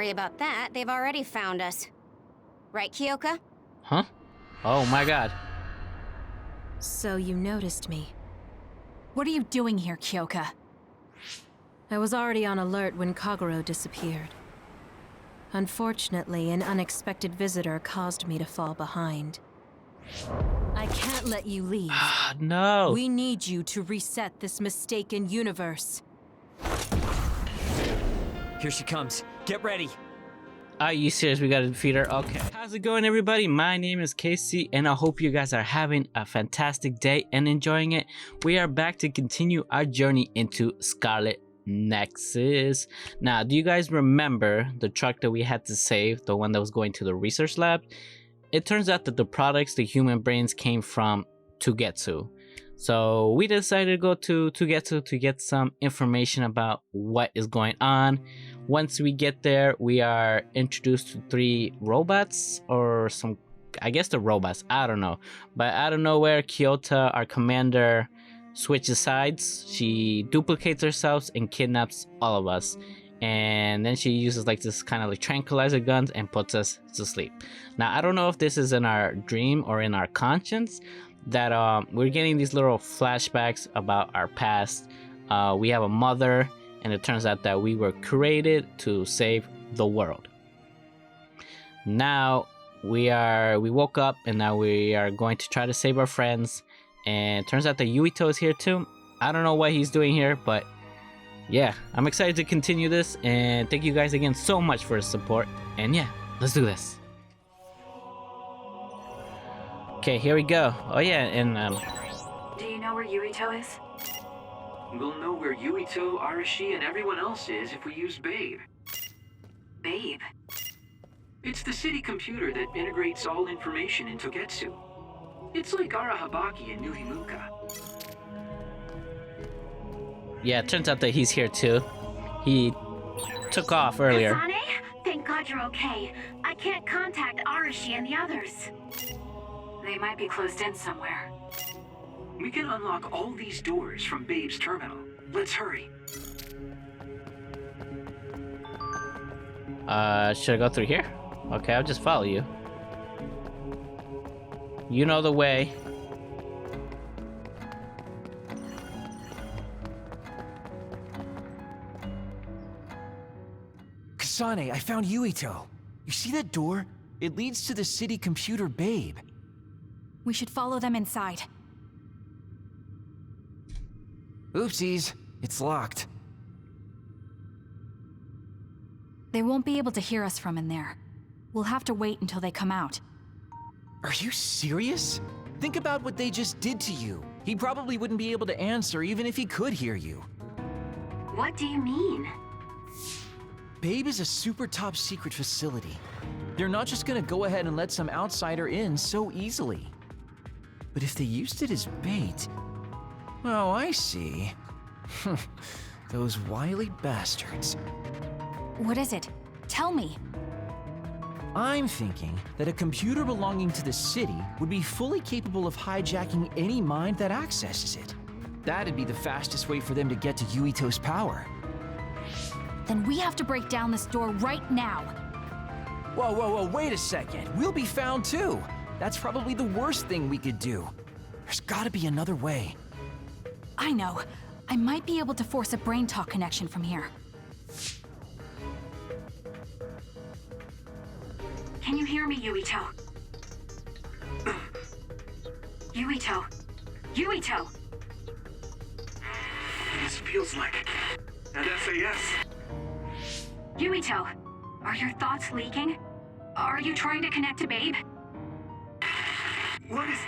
worry about that. They've already found us. Right, Kyoka? Huh? Oh my god. So you noticed me. What are you doing here, Kyoka? I was already on alert when Kagero disappeared. Unfortunately, an unexpected visitor caused me to fall behind. I can't let you leave. Ah, no. We need you to reset this mistaken universe. Here she comes. Get ready. Are you serious? We gotta defeat her? Okay. How's it going, everybody? My name is Casey, and I hope you guys are having a fantastic day and enjoying it. We are back to continue our journey into Scarlet Nexus. Now, do you guys remember the truck that we had to save, the one that was going to the research lab? It turns out that the products, the human brains, came from Tugetsu. So we decided to go to Tugetsu to get some information about what is going on. Once we get there, we are introduced to 3 robots, or some, I guess they're robots, I don't know. But out of nowhere, Kyoto, our commander, switches sides. She duplicates herself and kidnaps all of us. And then she uses like this kind of like tranquilizer guns and puts us to sleep. Now, I don't know if this is in our dream or in our conscience that we're getting these little flashbacks about our past. We have a mother, and it turns out that we were created to save the world. Now we woke up, and now we are going to try to save our friends. And it turns out that Yuito is here too. I don't know what he's doing here, but yeah, I'm excited to continue this, and thank you guys again so much for the support. And yeah, let's do this. Okay, here we go. Oh yeah, and Do you know where Yuito is? We'll know where Yuito, Arashi, and everyone else is if we use Babe. Babe. It's the city computer that integrates all information in Togetsu. It's like Arahabaki in New Himuka. yeah, it turns out that he's here too. He took off earlier. Kasane? Thank God you're okay. I can't contact Arashi and the others. They might be closed in somewhere. We can unlock all these doors from Babe's terminal. Let's hurry. Should I go through here? Okay, I'll just follow you. You know the way. Kasane, I found Yuito. You see that door? It leads to the city computer Babe. We should follow them inside. Oopsies, it's locked. They won't be able to hear us from in there. We'll have to wait until they come out. Are you serious? Think about what they just did to you. He probably wouldn't be able to answer even if he could hear you. What do you mean? Babe is a super top secret facility. They're not just gonna go ahead and let some outsider in so easily. But if they used it as bait... Oh, I see. Those wily bastards. What is it? Tell me. I'm thinking that a computer belonging to the city would be fully capable of hijacking any mind that accesses it. That'd be the fastest way for them to get to Yuito's power. Then we have to break down this door right now. Whoa, wait a second. We'll be found too. That's probably the worst thing we could do. There's gotta be another way. I know. I might be able to force a brain talk connection from here. Can you hear me, Yuito? Yuito! Yuito! This feels like an SAS. Yuito! Are your thoughts leaking? Are you trying to connect to Babe? What is...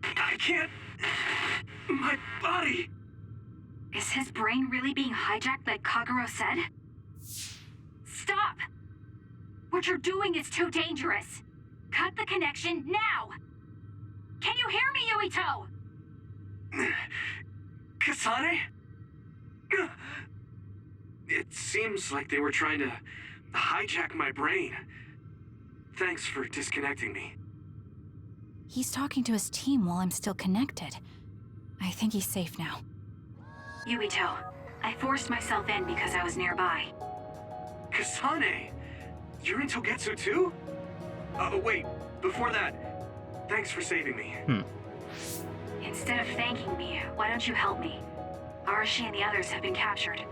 I can't... My body... Is his brain really being hijacked like Kagero said? Stop! What you're doing is too dangerous. Cut the connection now! Can you hear me, Yuito? Kasane? It seems like they were trying to hijack my brain. Thanks for disconnecting me. He's talking to his team while I'm still connected. I think he's safe now. Yuito, I forced myself in because I was nearby. Kasane! You're in Togetsu too? Wait, before that, thanks for saving me. Instead of thanking me, why don't you help me? Arashi and the others have been captured.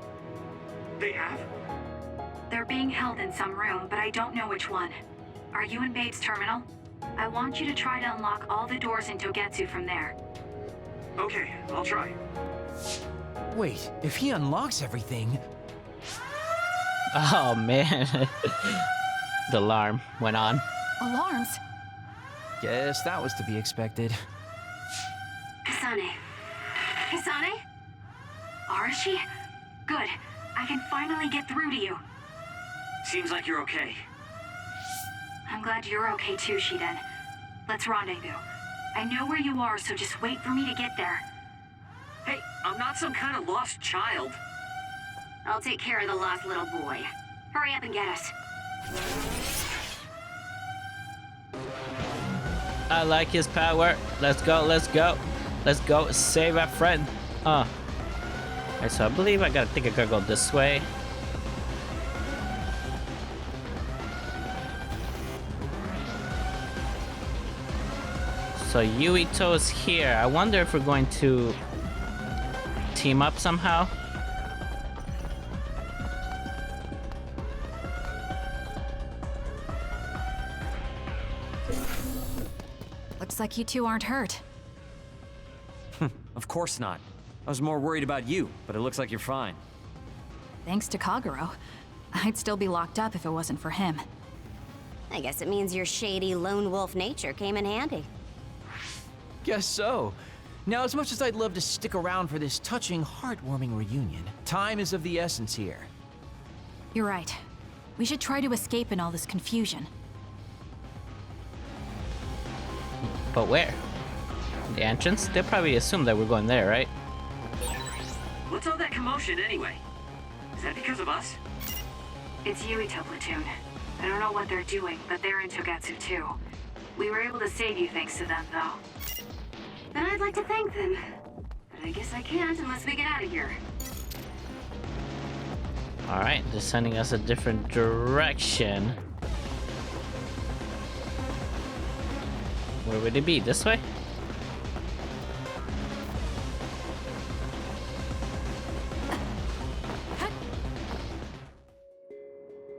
They have? They're being held in some room, but I don't know which one. Are you in Babe's terminal? I want you to try to unlock all the doors in Togetsu from there. Okay, I'll try. Wait, if he unlocks everything... Oh man. The alarm went on. Alarms? Guess that was to be expected. Kasane. Kasane? Arashi? Good. I can finally get through to you. Seems like you're okay. I'm glad you're okay too, Shiden. Let's rendezvous. I know where you are, so just wait for me to get there. Hey, I'm not some kind of lost child. I'll take care of the lost little boy. Hurry up and get us. I like his power. Let's go, let's go. Let's go save our friend. Alright, so I believe I think I gotta go this way. So Yuito's here. I wonder if we're going to team up somehow. Looks like you two aren't hurt. Of course not. I was more worried about you, but it looks like you're fine. Thanks to Kagero. I'd still be locked up if it wasn't for him. I guess it means your shady lone wolf nature came in handy. Guess so. Now, as much as I'd love to stick around for this touching, heartwarming reunion, time is of the essence here. You're right. We should try to escape in all this confusion. But where? The entrance? They'll probably assume that we're going there, right? What's all that commotion anyway? Is that because of us? It's Yuito platoon. I don't know what they're doing, but they're in Togetsu too. We were able to save you thanks to them, though. And I'd like to thank them. But I guess I can't unless we get out of here. Alright, they're sending us a different direction. Where would it be? This way?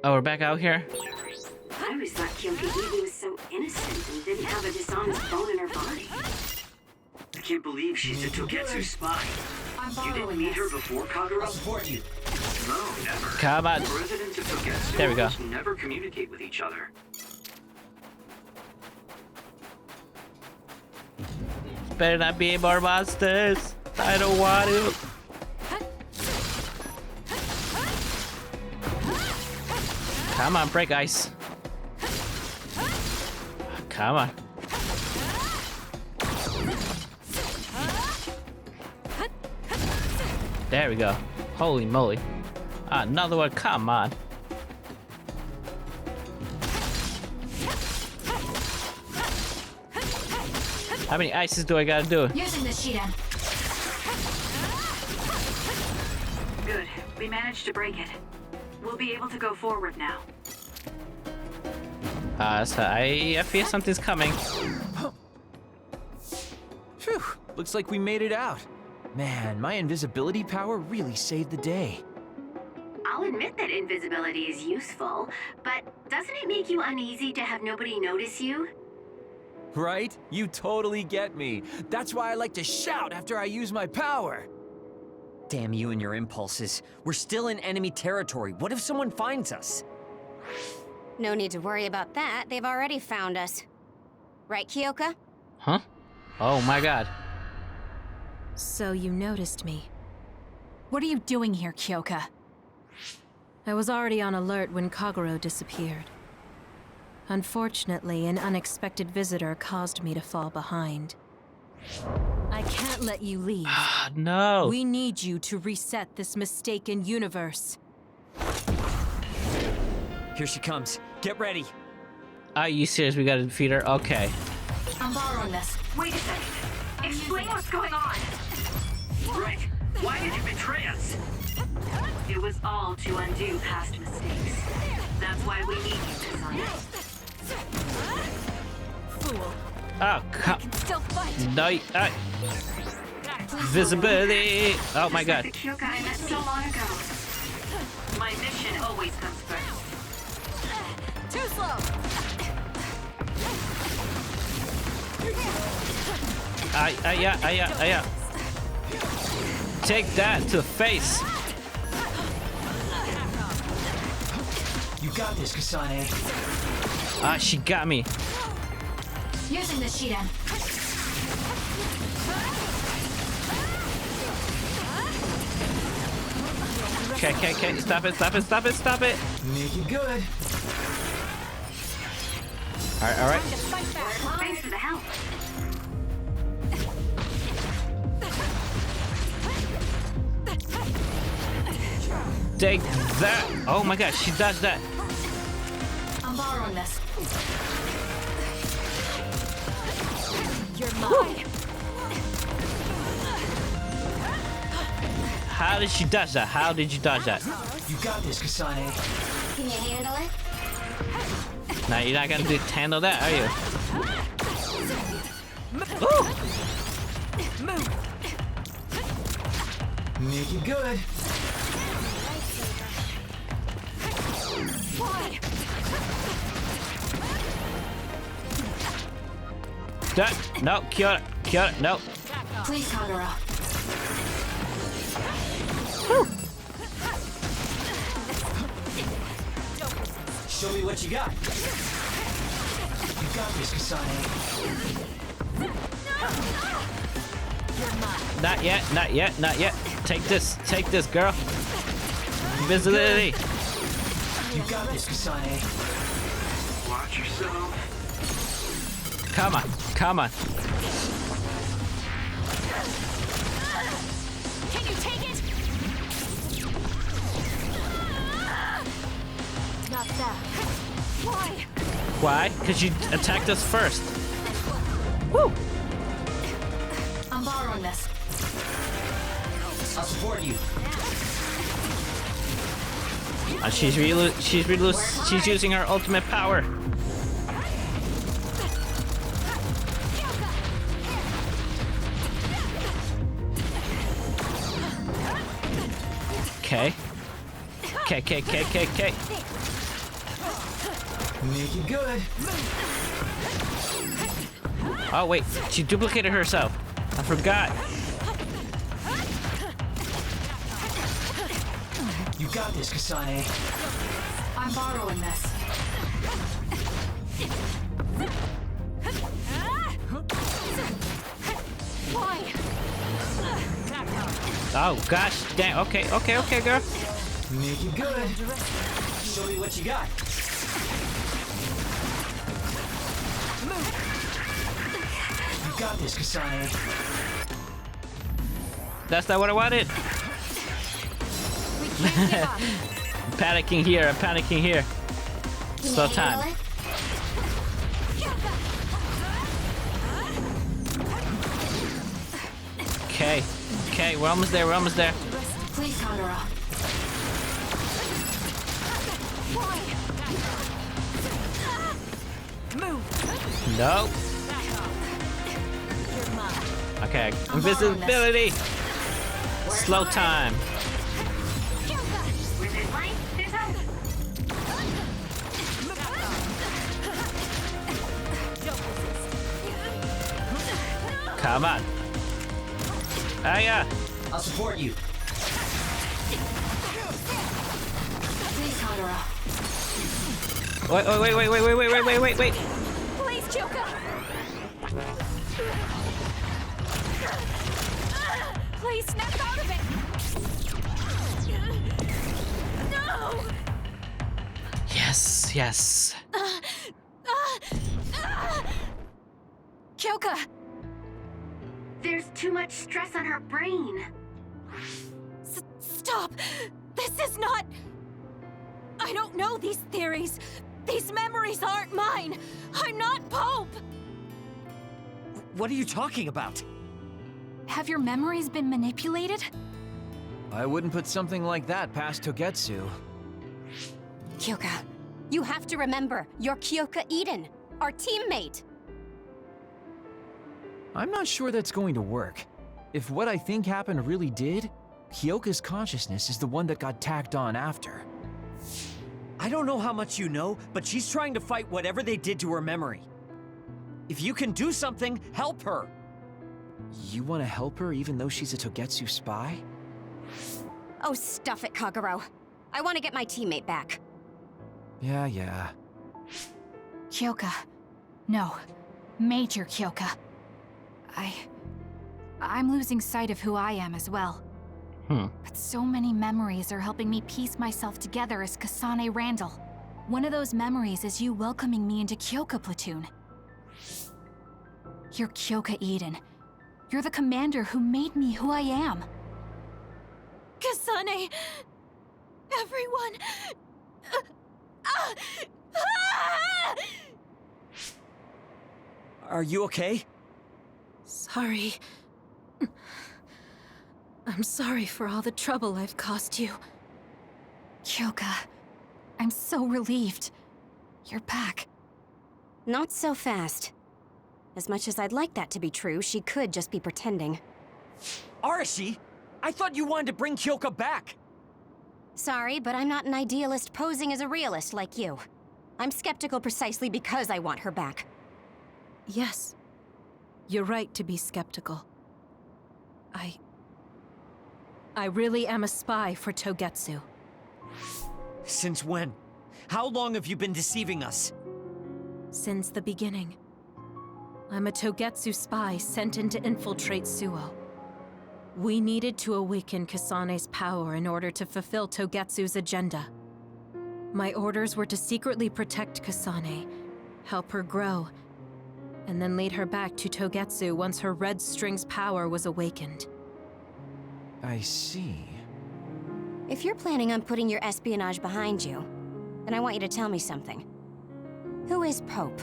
Oh, we're back out here? I always thought Kyoki Evie was so innocent and didn't have a dishonest bone in her body. I can't believe she's a Togetsu spy. You didn't meet her before, Kagero? I'll support you. No, never. Come on. The residents of Togetsu There we go. almost never communicate with each other. Better not be more monsters. I don't want to. Come on, break ice. Come on. There we go. Holy moly. Another one, come on. How many ices do I gotta do? Using the Shiden. Good. We managed to break it. We'll be able to go forward now. So I fear something's coming. Phew, looks like we made it out. Man, my invisibility power really saved the day. I'll admit that invisibility is useful, but doesn't it make you uneasy to have nobody notice you? Right? You totally get me. That's why I like to shout after I use my power. Damn you and your impulses. We're still in enemy territory. What if someone finds us? No need to worry about that. They've already found us. Right, Kyoka? Huh? Oh my god. So you noticed me. What are you doing here, Kyoka? I was already on alert when Kagero disappeared. Unfortunately, an unexpected visitor caused me to fall behind. I can't let you leave. No. We need you to reset this mistaken universe. Here she comes. Get ready. Are you serious? We gotta defeat her? Okay. I'm borrowing this. Wait a second. Explain what's going on. Right. Why did you betray us? It was all to undo past mistakes. That's why we need you, Kasane. Fool. Oh, come. Can still fight. No, visibility. Oh my god. The Kyoka I met so long ago. My mission always comes first. Too slow. Yeah. Take that to the face. You got this, Kasane. Ah, she got me. Using the Shiden. Okay. Stop it. Make it good. All right. Thanks for the help. Take that. Oh my god, she does that. I'm borrowing this. You're mine. How did she dodge that? How did you dodge that? You got this, Kasane. Can you handle it? Now you're not gonna handle that, are you? Ooh. Make it good. No, Kyoto, no. Please, Kagura. Show me what you got. You got this, Kasane. Not yet. Take this, girl. Visibility. You got this, Kasane. Watch yourself. Come on. Can you take it? Not that. Why? Why? Because you attacked us first. Woo! I'm borrowing this. I'll support you. She's using her ultimate power. Okay. Make it good. Oh wait, she duplicated herself. I forgot. You got this, Kasane. I'm borrowing this. Why? Oh gosh, damn. Okay, girl. Make it good. Show me what you got. You got this, Kasane. That's not what I wanted. We can't give up. I'm panicking here. Can Slow you handle time. it? Okay, we're almost there. Please, Kagura. Move. No. You're mine. Okay, invisibility. Slow time. Where there's light, there's hope. Come on. Yeah. I'll support you. Please, Kagura. Wait. Please, Kyoka. Please snap out of it. No. Yes. Kyoka. There's too much stress on her brain. Stop. This is not... I don't know these theories. These memories aren't mine. I'm not Pope. What are you talking about? Have your memories been manipulated? I wouldn't put something like that past Togetsu. Kyoka, you have to remember, you're Kyoka Eden, our teammate! I'm not sure that's going to work. If what I think happened really did, Kyoka's consciousness is the one that got tacked on after. I don't know how much you know, but she's trying to fight whatever they did to her memory. If you can do something, help her! You want to help her even though she's a Togetsu spy? Oh, stuff it, Kagero. I want to get my teammate back. Yeah. Kyoka. No. Major Kyoka. I'm losing sight of who I am as well. But so many memories are helping me piece myself together as Kasane Randall. One of those memories is you welcoming me into Kyoka Platoon. You're Kyoka Eden. You're the commander who made me who I am. Kasane! Everyone! Are you okay? Sorry. I'm sorry for all the trouble I've caused you. Kyoka, I'm so relieved. You're back. Not so fast. As much as I'd like that to be true, she could just be pretending. Arashi! I thought you wanted to bring Kyoka back! Sorry, but I'm not an idealist posing as a realist like you. I'm skeptical precisely because I want her back. Yes. You're right to be skeptical. I really am a spy for Togetsu. Since when? How long have you been deceiving us? Since the beginning. I'm a Togetsu spy sent in to infiltrate Suo. We needed to awaken Kasane's power in order to fulfill Togetsu's agenda. My orders were to secretly protect Kasane, help her grow, and then lead her back to Togetsu once her red string's power was awakened. I see. If you're planning on putting your espionage behind you, then I want you to tell me something. Who is Pope?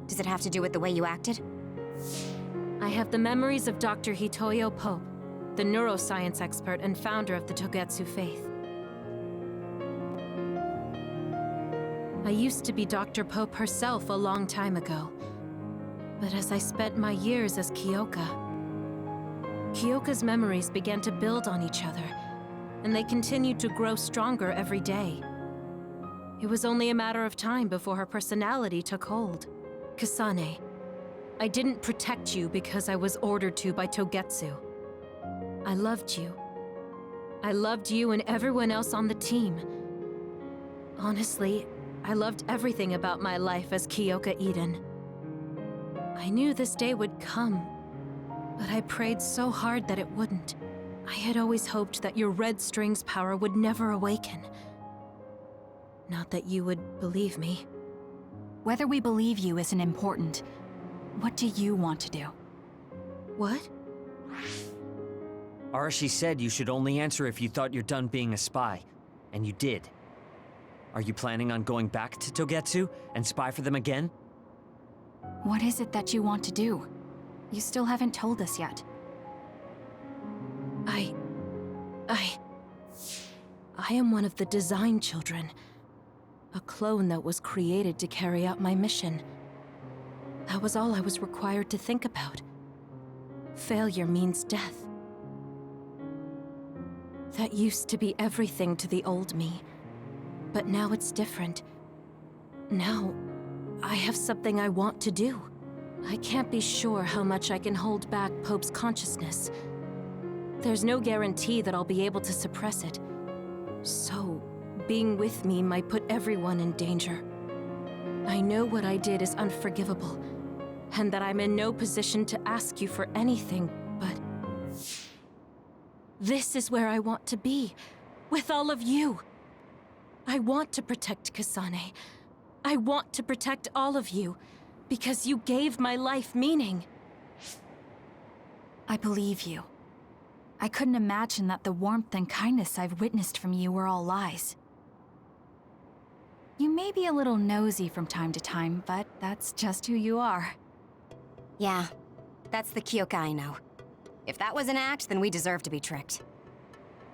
Does it have to do with the way you acted? I have the memories of Dr. Hitoyo Pope, the neuroscience expert and founder of the Togetsu faith. I used to be Dr. Pope herself a long time ago. But as I spent my years as Kyoka's memories began to build on each other, and they continued to grow stronger every day. It was only a matter of time before her personality took hold. Kasane, I didn't protect you because I was ordered to by Togetsu. I loved you. I loved you and everyone else on the team. Honestly, I loved everything about my life as Kyoka Eden. I knew this day would come, but I prayed so hard that it wouldn't. I had always hoped that your red string's power would never awaken. Not that you would believe me. Whether we believe you isn't important. What do you want to do? What? Arashi said you should only answer if you thought you're done being a spy, and you did. Are you planning on going back to Togetsu and spy for them again? What is it that you want to do? You still haven't told us yet. I am one of the design children. A clone that was created to carry out my mission. That was all I was required to think about. Failure means death. That used to be everything to the old me. But now it's different. Now, I have something I want to do. I can't be sure how much I can hold back Pope's consciousness. There's no guarantee that I'll be able to suppress it. So, being with me might put everyone in danger. I know what I did is unforgivable, and that I'm in no position to ask you for anything, but... this is where I want to be, with all of you. I want to protect Kasane. I want to protect all of you, because you gave my life meaning. I believe you. I couldn't imagine that the warmth and kindness I've witnessed from you were all lies. You may be a little nosy from time to time, but that's just who you are. Yeah, that's the Kyoka I know. If that was an act, then we deserve to be tricked.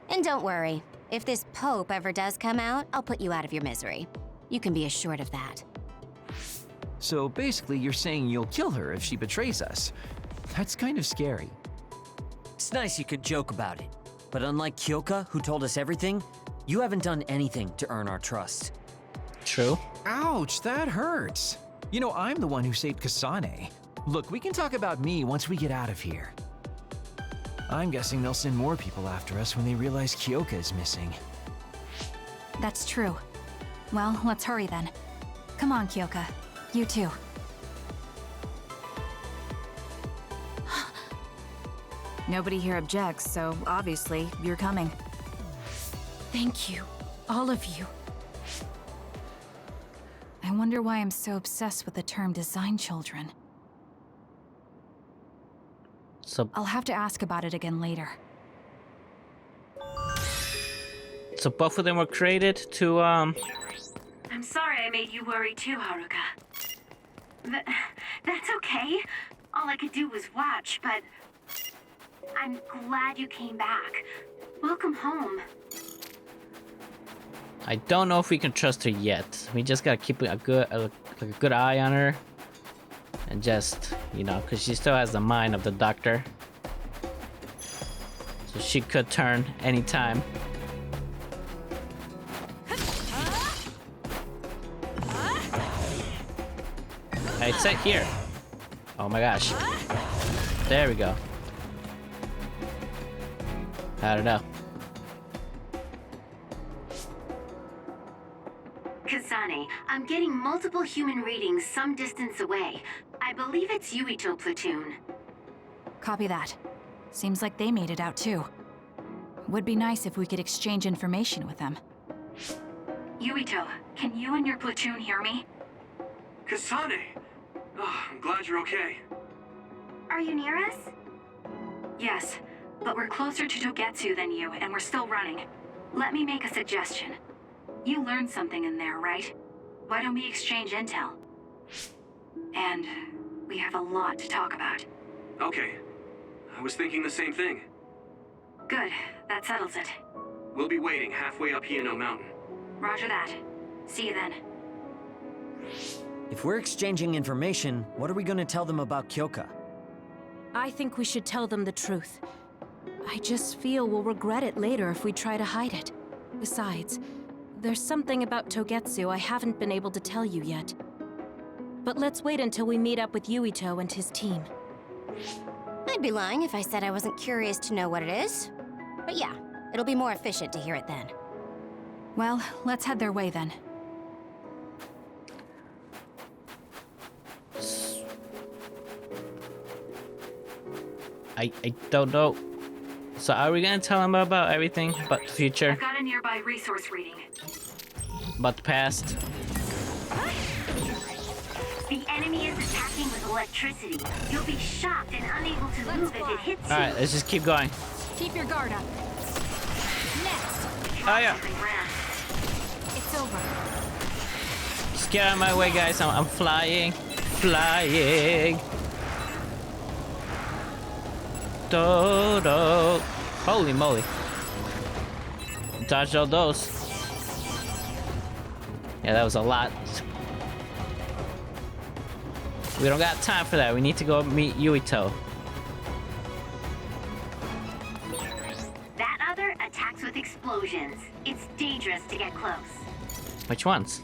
And don't worry, if this Pope ever does come out, I'll put you out of your misery. You can be assured of that. So basically, you're saying you'll kill her if she betrays us. That's kind of scary. It's nice you could joke about it. But unlike Kyoka, who told us everything, you haven't done anything to earn our trust. True. Ouch, that hurts. You know, I'm the one who saved Kasane. Look, we can talk about me once we get out of here. I'm guessing they'll send more people after us when they realize Kyoka is missing. That's true. Well, let's hurry then. Come on, Kyoka. You too. Nobody here objects, so obviously you're coming. Thank you, all of you. I wonder why I'm so obsessed with the term design children. So I'll have to ask about it again later. both of them were created to I'm sorry I made you worry too, Haruka. That's okay. All I could do was watch, but I'm glad you came back. Welcome home. I don't know if we can trust her yet. We just gotta keep a good eye on her. And just, you know, because she still has the mind of the doctor. So she could turn anytime. Hey, sit here. Oh my gosh. There we go. I don't know. Kasane, I'm getting multiple human readings some distance away. I believe it's Yuito platoon. Copy that. Seems like they made it out too. Would be nice if we could exchange information with them. Yuito, can you and your platoon hear me? Kasane! Oh, I'm glad you're okay. Are you near us? Yes, but we're closer to Togetsu than you, and we're still running. Let me make a suggestion. You learned something in there, right? Why don't we exchange intel? And we have a lot to talk about. Okay. I was thinking the same thing. Good, that settles it. We'll be waiting halfway up Hino Mountain. Roger that. See you then. If we're exchanging information, what are we gonna tell them about Kyoka? I think we should tell them the truth. I just feel we'll regret it later if we try to hide it. Besides, there's something about Togetsu I haven't been able to tell you yet. But let's wait until we meet up with Yuito and his team. I'd be lying if I said I wasn't curious to know what it is. But yeah, it'll be more efficient to hear it then. Well, let's head their way then. I don't know. So are we gonna tell them about everything? About the future? I've got a nearby resource reading. About the past? The enemy is attacking with electricity. You'll be shocked and unable to move if it hits you. Alright, let's just keep going. Keep your guard up. Next! Oh yeah. It's over. Just get out of my way, guys. I'm flying. Flying. Do-do. Holy moly. Dodged all those. Yeah, that was a lot. We don't got time for that. We need to go meet Yuito. That other attacks with explosions. It's dangerous to get close. Which ones?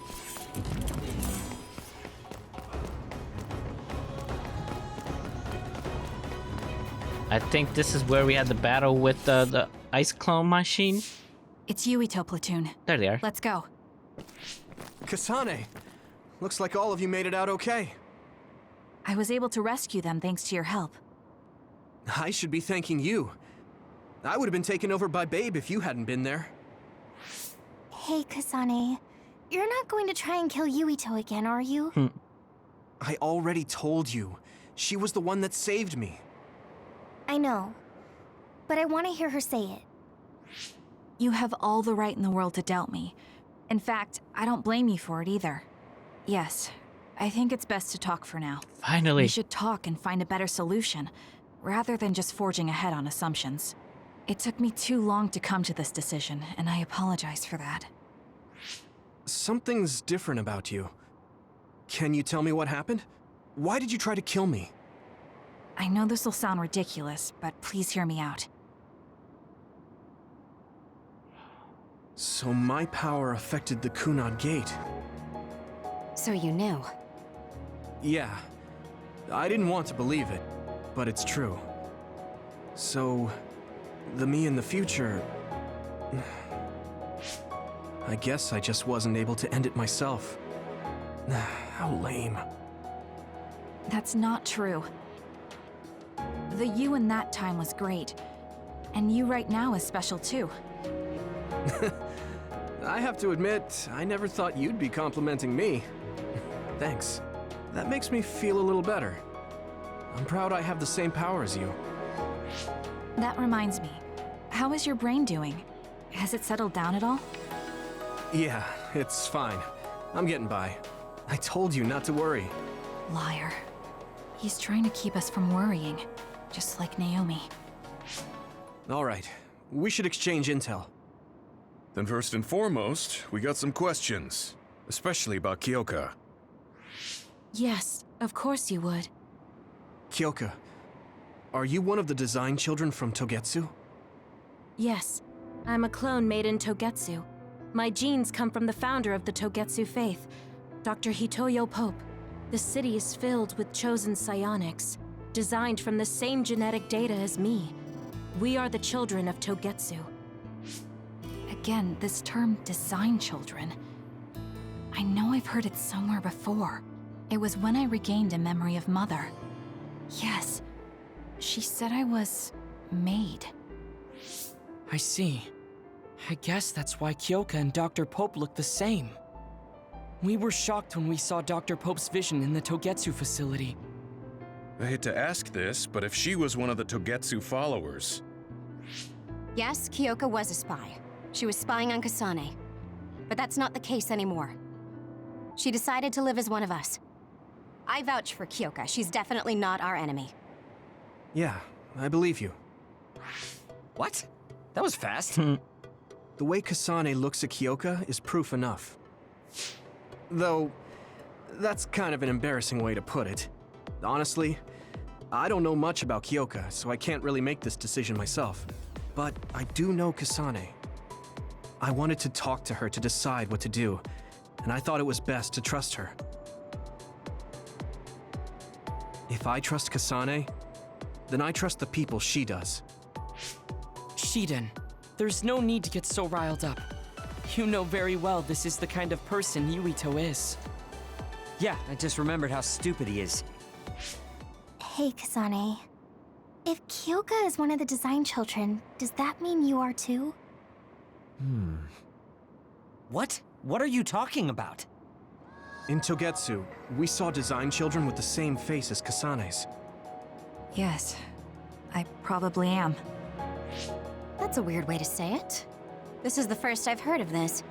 I think this is where we had the battle with the ice clone machine. It's Yuito platoon. There they are. Let's go. Kasane! Looks like all of you made it out okay. I was able to rescue them thanks to your help. I should be thanking you. I would have been taken over by Babe if you hadn't been there. Hey, Kasane. You're not going to try and kill Yuito again, are you? I already told you. She was the one that saved me. I know. But I want to hear her say it. You have all the right in the world to doubt me. In fact, I don't blame you for it either. Yes, I think it's best to talk for now. Finally. We should talk and find a better solution, rather than just forging ahead on assumptions. It took me too long to come to this decision, and I apologize for that. Something's different about you. Can you tell me what happened? Why did you try to kill me? I know this will sound ridiculous, but please hear me out. So my power affected the Kunad Gate. So you knew. Yeah. I didn't want to believe it, but it's true. So, the me in the future... I guess I just wasn't able to end it myself. How lame. That's not true. The you in that time was great, and you right now is special too. I have to admit, I never thought you'd be complimenting me. Thanks. That makes me feel a little better. I'm proud I have the same power as you. That reminds me, how is your brain doing? Has it settled down at all? Yeah, it's fine. I'm getting by. I told you not to worry. Liar. He's trying to keep us from worrying, just like Naomi. All right, we should exchange intel. Then first and foremost, we got some questions, especially about Kyoka. Yes, of course you would. Kyoka, are you one of the design children from Togetsu? Yes, I'm a clone made in Togetsu. My genes come from the founder of the Togetsu faith, Dr. Hitoyo Pope. The city is filled with chosen psionics, designed from the same genetic data as me. We are the children of Togetsu. Again, this term design children. I know I've heard it somewhere before. It was when I regained a memory of Mother. Yes, she said I was made. I see. I guess that's why Kyoka and Dr. Pope look the same. We were shocked when we saw Dr. Pope's vision in the Togetsu facility. I hate to ask this, but if she was one of the Togetsu followers... Yes, Kyoka was a spy. She was spying on Kasane. But that's not the case anymore. She decided to live as one of us. I vouch for Kyoka. She's definitely not our enemy. Yeah, I believe you. What? That was fast. The way Kasane looks at Kyoka is proof enough. Though, that's kind of an embarrassing way to put it. Honestly, I don't know much about Kyoka, so I can't really make this decision myself. But I do know Kasane. I wanted to talk to her to decide what to do, and I thought it was best to trust her. If I trust Kasane, then I trust the people she does. Shiden, there's no need to get so riled up. You know very well this is the kind of person Yuito is. Yeah, I just remembered how stupid he is. Hey, Kasane. If Kyoka is one of the design children, does that mean you are too? What? What are you talking about? In Togetsu, we saw design children with the same face as Kasane's. Yes, I probably am. That's a weird way to say it. This is the first I've heard of this.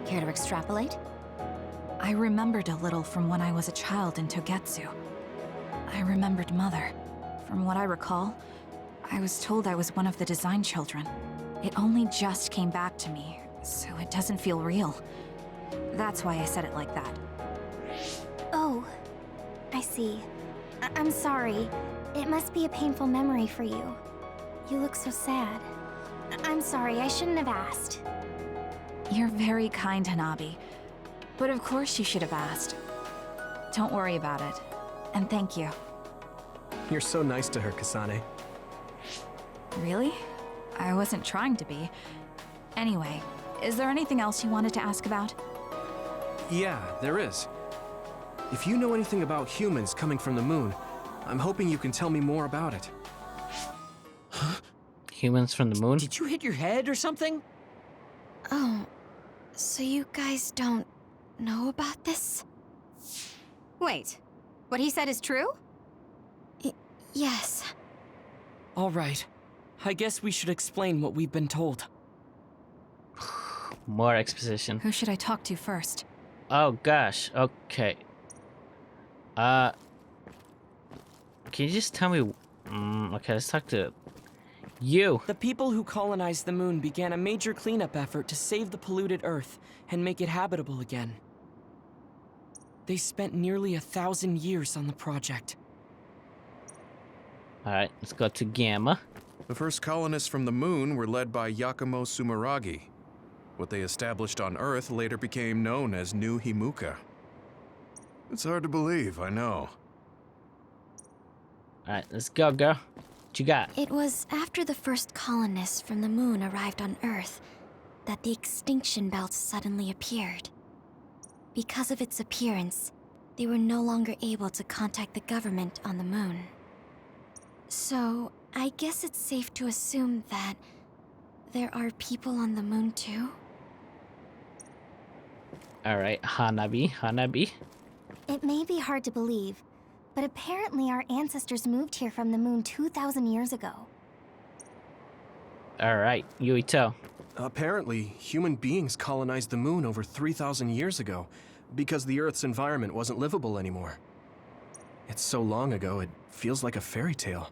Care to extrapolate? I remembered a little from when I was a child in Togetsu. I remembered Mother. From what I recall, I was told I was one of the design children. It only just came back to me, so it doesn't feel real. That's why I said it like that. Oh, I see. I'm sorry. It must be a painful memory for you. You look so sad. I'm sorry, I shouldn't have asked. You're very kind, Hanabi. But of course you should have asked. Don't worry about it. And thank you. You're so nice to her, Kasane. Really? I wasn't trying to be. Anyway, is there anything else you wanted to ask about? Yeah, there is. If you know anything about humans coming from the moon, I'm hoping you can tell me more about it. Humans from the moon? Did you hit your head or something? Oh, so you guys don't know about this? Wait, what he said is true? Yes. All right. I guess we should explain what we've been told. More exposition. Who should I talk to first? Oh gosh, okay. Can you just tell me... okay, let's talk to You. The people who colonized the moon began a major cleanup effort to save the polluted Earth and make it habitable again. They spent nearly 1,000 years on the project. Alright, let's go to Gamma. The first colonists from the moon were led by Yakumo Sumeragi. What they established on Earth later became known as New Himuka. It's hard to believe, I know. Alright, let's go, girl. What you got? It was after the first colonists from the moon arrived on Earth that the Extinction Bell suddenly appeared. Because of its appearance, they were no longer able to contact the government on the moon. So, I guess it's safe to assume that there are people on the moon too? Alright, Hanabi. It may be hard to believe, but apparently our ancestors moved here from the moon 2,000 years ago. Alright, Yuito. Apparently, human beings colonized the moon over 3,000 years ago because the Earth's environment wasn't livable anymore. It's so long ago, it feels like a fairy tale.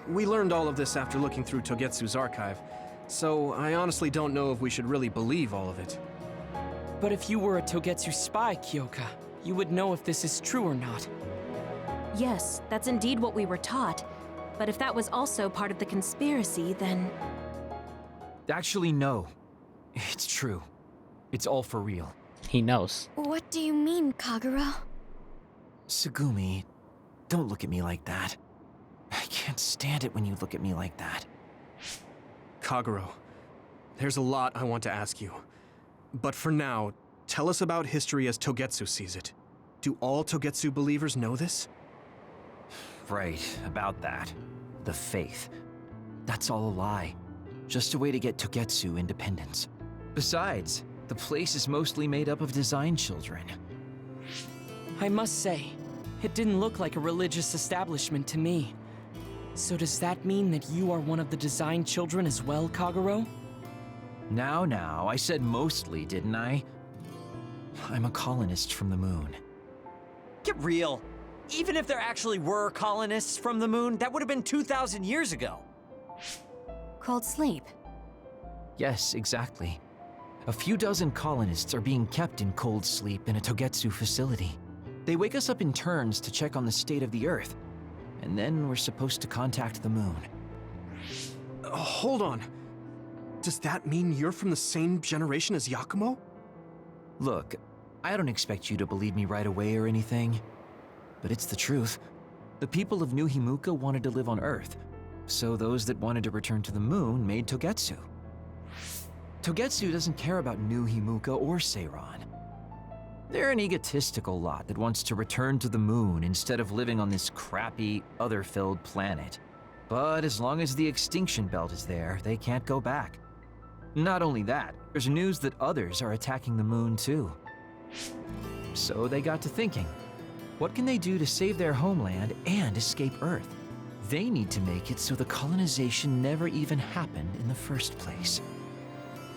We learned all of this after looking through Togetsu's archive, so I honestly don't know if we should really believe all of it. But if you were a Togetsu spy, Kyoka, you would know if this is true or not. Yes, that's indeed what we were taught. But if that was also part of the conspiracy, then... Actually, no. It's true. It's all for real. He knows. What do you mean, Kagero? Tsugumi, don't look at me like that. I can't stand it when you look at me like that. Kagero, there's a lot I want to ask you. But for now, tell us about history as Togetsu sees it. Do all Togetsu believers know this? Right, about that. The faith. That's all a lie. Just a way to get Togetsu independence. Besides, the place is mostly made up of design children. I must say, it didn't look like a religious establishment to me. So does that mean that you are one of the design children as well, Kagero? Now, I said mostly, didn't I? I'm a colonist from the moon. Get real. Even if there actually were colonists from the moon, that would have been 2,000 years ago. Cold sleep. Yes, exactly. A few dozen colonists are being kept in cold sleep in a Togetsu facility. They wake us up in turns to check on the state of the Earth, and then we're supposed to contact the moon. Hold on. Does that mean you're from the same generation as Yakumo? Look, I don't expect you to believe me right away or anything, but it's the truth. The people of New Himuka wanted to live on Earth, so those that wanted to return to the moon made Togetsu. Togetsu doesn't care about New Himuka or Seiran. They're an egotistical lot that wants to return to the moon instead of living on this crappy, other-filled planet. But as long as the Extinction Belt is there, they can't go back. Not only that, there's news that others are attacking the moon too. So they got to thinking, what can they do to save their homeland and escape Earth? They need to make it so the colonization never even happened in the first place.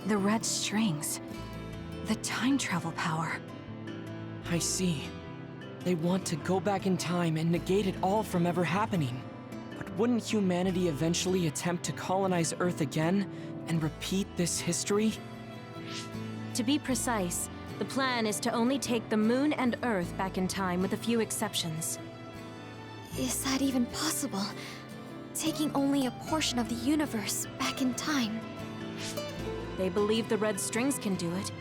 The red strings. The time travel power. I see. They want to go back in time and negate it all from ever happening. But wouldn't humanity eventually attempt to colonize Earth again and repeat this history? To be precise, the plan is to only take the moon and Earth back in time with a few exceptions. Is that even possible? Taking only a portion of the universe back in time? They believe the red strings can do it.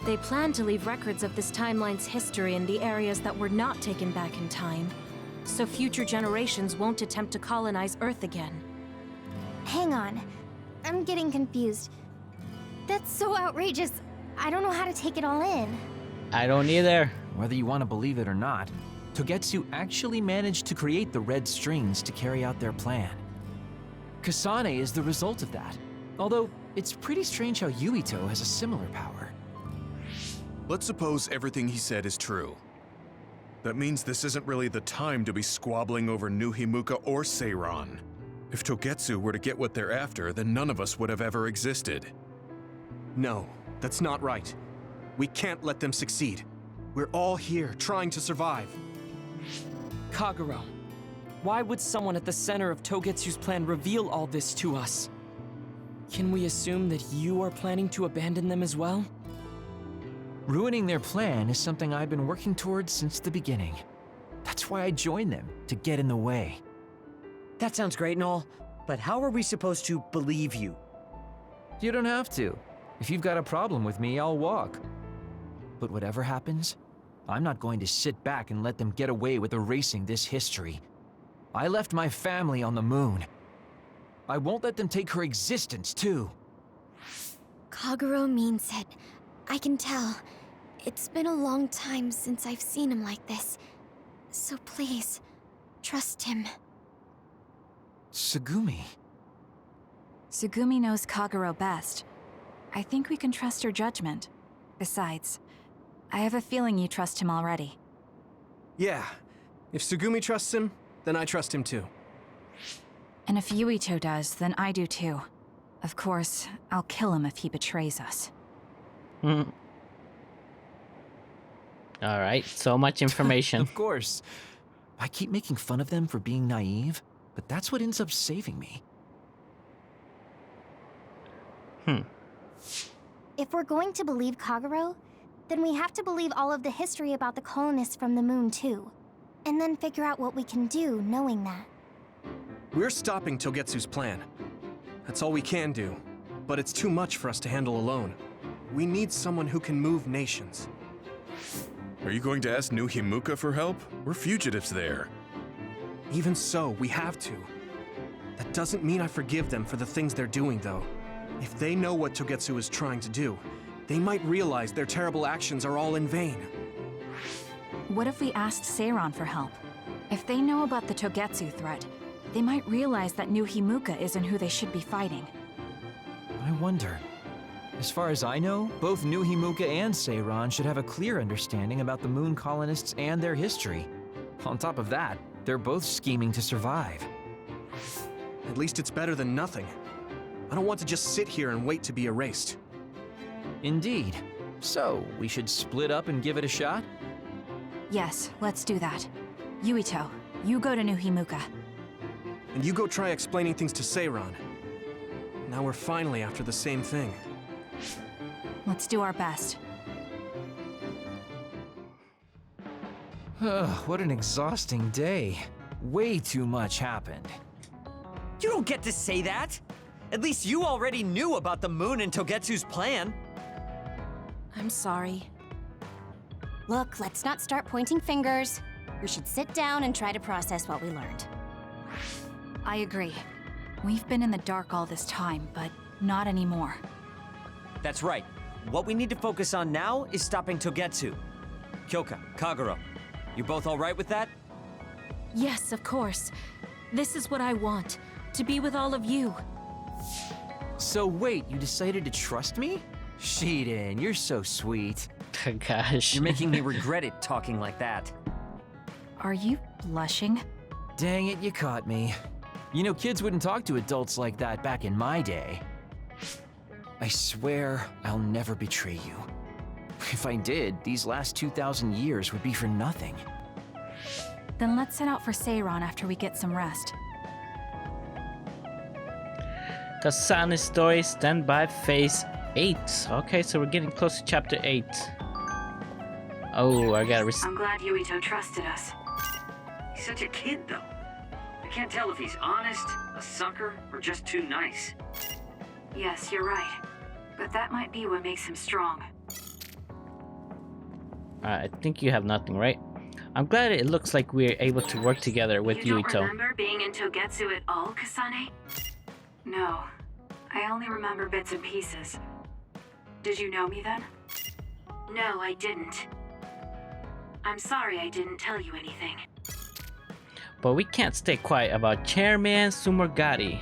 They plan to leave records of this timeline's history in the areas that were not taken back in time, so future generations won't attempt to colonize Earth again. Hang on. I'm getting confused. That's so outrageous. I don't know how to take it all in. I don't either. Whether you want to believe it or not, Togetsu actually managed to create the red strings to carry out their plan. Kasane is the result of that, although it's pretty strange how Yuito has a similar power. Let's suppose everything he said is true. That means this isn't really the time to be squabbling over New Himuka or Seiran. If Togetsu were to get what they're after, then none of us would have ever existed. No, that's not right. We can't let them succeed. We're all here trying to survive. Kagero, Why would someone at the center of Togetsu's plan reveal all this to us? Can we assume that you are planning to abandon them as well? Ruining their plan is something I've been working towards since the beginning. That's why I joined them, to get in the way. That sounds great and all, but how are we supposed to believe you? You don't have to. If you've got a problem with me, I'll walk. But whatever happens, I'm not going to sit back and let them get away with erasing this history. I left my family on the moon. I won't let them take her existence, too. Kagero means it. I can tell. It's been a long time since I've seen him like this. So please, trust him. Tsugumi. Tsugumi knows Kagero best. I think we can trust her judgment. Besides, I have a feeling you trust him already. Yeah. If Tsugumi trusts him, then I trust him too. And if Yuito does, then I do too. Of course, I'll kill him if he betrays us. Alright, so much information. Of course. I keep making fun of them for being naive, but that's what ends up saving me. If we're going to believe Kagero, then we have to believe all of the history about the colonists from the moon too. And then figure out what we can do knowing that. We're stopping Togetsu's plan. That's all we can do. But it's too much for us to handle alone. We need someone who can move nations. Are you going to ask New Himuka for help? We're fugitives there. Even so, we have to. That doesn't mean I forgive them for the things they're doing, though. If they know what Togetsu is trying to do, they might realize their terrible actions are all in vain. What if we asked Seiran for help? If they know about the Togetsu threat, they might realize that New Himuka isn't who they should be fighting. I wonder. As far as I know, both New Himuka and Seiran should have a clear understanding about the moon colonists and their history. On top of that, they're both scheming to survive. At least it's better than nothing. I don't want to just sit here and wait to be erased. Indeed. So, we should split up and give it a shot? Yes, let's do that. Yuito, you go to New Himuka. And you go try explaining things to Seiran. Now we're finally after the same thing. Let's do our best. What an exhausting day. Way too much happened. You don't get to say that! At least you already knew about the moon and Togetsu's plan. I'm sorry. Look, let's not start pointing fingers. We should sit down and try to process what we learned. I agree. We've been in the dark all this time, but not anymore. That's right. What we need to focus on now is stopping Togetsu. Kyoka, Kagero, you both alright with that? Yes, of course. This is what I want, to be with all of you. So wait, you decided to trust me? Shiden, you're so sweet. Gosh. You're making me regret it talking like that. Are you blushing? Dang it, you caught me. You know, kids wouldn't talk to adults like that back in my day. I swear I'll never betray you. If I did, these last 2,000 years would be for nothing. Then let's set out for Seiran after we get some rest. Kasane story, stand by phase 8. Okay, so we're getting close to chapter 8. Oh, I gotta I'm glad Yuito trusted us. He's such a kid, though. I can't tell if he's honest, a sucker, or just too nice. Yes, you're right. But that might be what makes him strong. I think you have nothing, right? I'm glad it looks like we're able to work together with You don't Yuito. remember being in Togetsu at all, Kasane? No. I only remember bits and pieces. Did you know me then? No, I didn't. I'm sorry I didn't tell you anything. But we can't stay quiet about Chairman Sumurgari.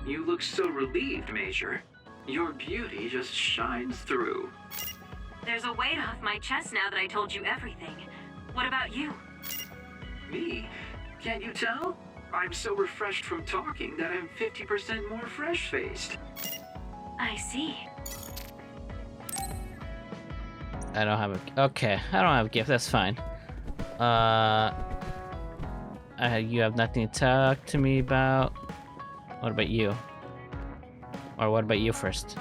You look so relieved, Major. Your beauty just shines through. There's a weight off my chest now that I told you everything. What about you? Me? Can't you tell? I'm so refreshed from talking that I'm 50% more fresh-faced. I see. I don't have a... Okay, I don't have a gift, that's fine. You have nothing to talk to me about. What about you? Or what about you first?